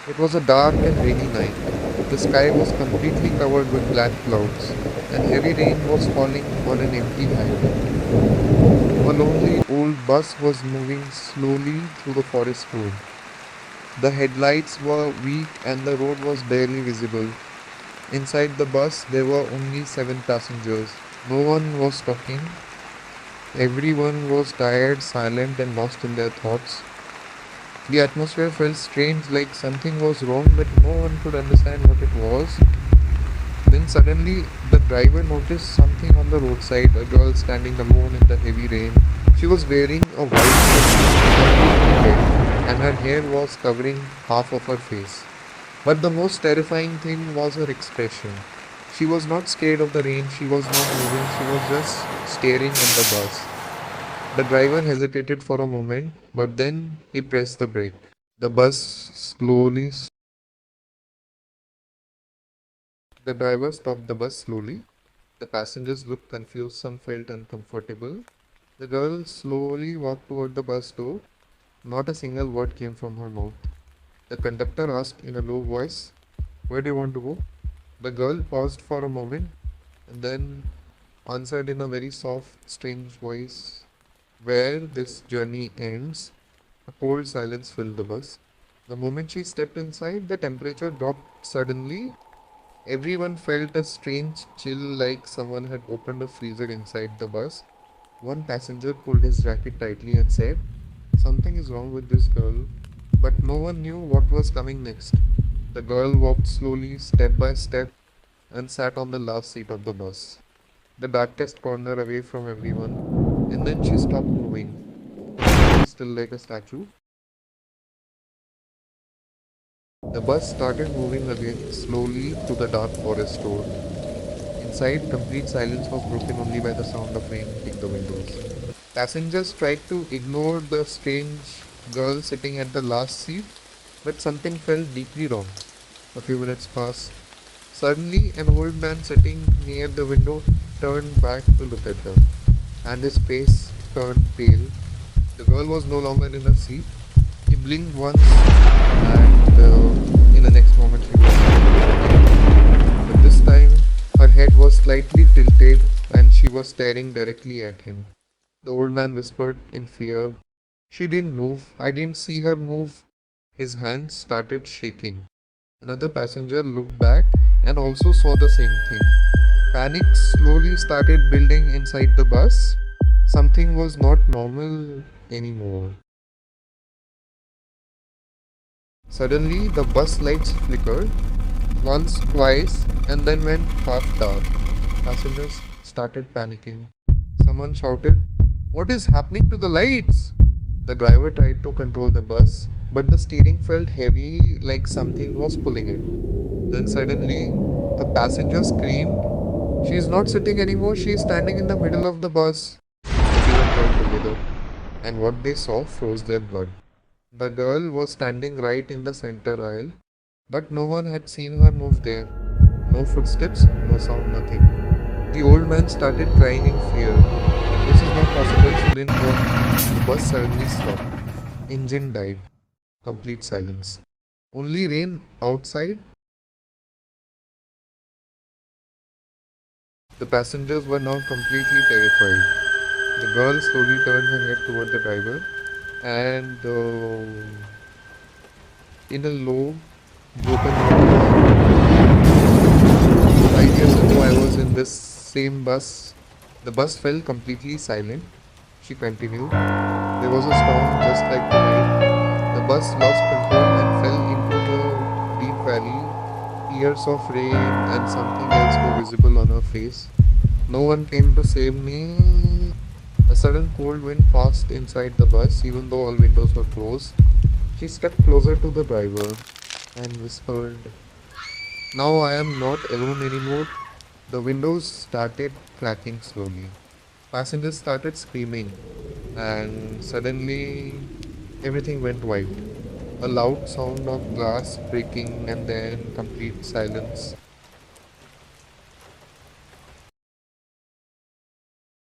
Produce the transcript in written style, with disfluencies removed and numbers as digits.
It was a dark and rainy night. The sky was completely covered with black clouds, and heavy rain was falling on an empty highway. A lonely old bus was moving slowly through the forest road. The headlights were weak and the road was barely visible. Inside the bus, there were only 7 passengers. No one was talking. Everyone was tired, silent, and lost in their thoughts. The atmosphere felt strange, like something was wrong, but no one could understand what it was. Then suddenly, the driver noticed something on the roadside, a girl standing alone in the heavy rain. She was wearing a white dress and her hair was covering half of her face. But the most terrifying thing was her expression. She was not scared of the rain, she was not moving, she was just staring at the bus. The driver hesitated for a moment, but then he pressed the brake. The bus slowly. The driver stopped the bus slowly. The passengers looked confused, some felt uncomfortable. The girl slowly walked toward the bus door. Not a single word came from her mouth. The conductor asked in a low voice, "Where do you want to go?" The girl paused for a moment and then answered in a very soft, strange voice, "Where this journey ends." A cold silence filled the bus. The moment she stepped inside, the temperature dropped suddenly. Everyone felt a strange chill like someone had opened a freezer inside the bus. One passenger pulled his jacket tightly and said, "Something is wrong with this girl." But no one knew what was coming next. The girl walked slowly, step by step, and sat on the last seat of the bus, the darkest corner away from everyone. And then she stopped moving, still like a statue. The bus started moving again, slowly through the dark forest road. Inside, complete silence was broken only by the sound of rain hitting the windows. Passengers tried to ignore the strange girl sitting at the last seat, but something felt deeply wrong. A few minutes passed. Suddenly, an old man sitting near the window turned back to look at her, and his face turned pale. The girl was no longer in her seat. He blinked once, and in the next moment, she was. But this time, her head was slightly tilted, and she was staring directly at him. The old man whispered in fear, "She didn't move. I didn't see her move." His hands started shaking. Another passenger looked back and also saw the same thing. Panic slowly started building inside the bus. Something was not normal anymore. Suddenly, the bus lights flickered once, twice, and then went half dark. Passengers started panicking. Someone shouted, "What is happening to the lights?" The driver tried to control the bus, but the steering felt heavy like something was pulling it. Then suddenly, the passenger screamed, "She is not sitting anymore, she is standing in the middle of the bus." Everyone turned together, and what they saw froze their blood. The girl was standing right in the center aisle, but no one had seen her move there. No footsteps, no sound, nothing. The old man started crying in fear. "This is not possible, she didn't walk." The bus suddenly stopped. Engine died. Complete silence. Only rain outside. The passengers were now completely terrified. The girl slowly turned her head toward the driver and in a low, broken voice, 5 years ago I was in this same bus. The bus fell completely silent. She continued. There was a storm just like tonight. The bus lost control and fell into the deep valley. Tears of rain and something else were visible on her face. No one came to save me. A sudden cold wind passed inside the bus, even though all windows were closed. She stepped closer to the driver and whispered, "Now I am not alone anymore." The windows started cracking slowly. Passengers started screaming, and suddenly everything went white. A loud sound of glass breaking, and then complete silence.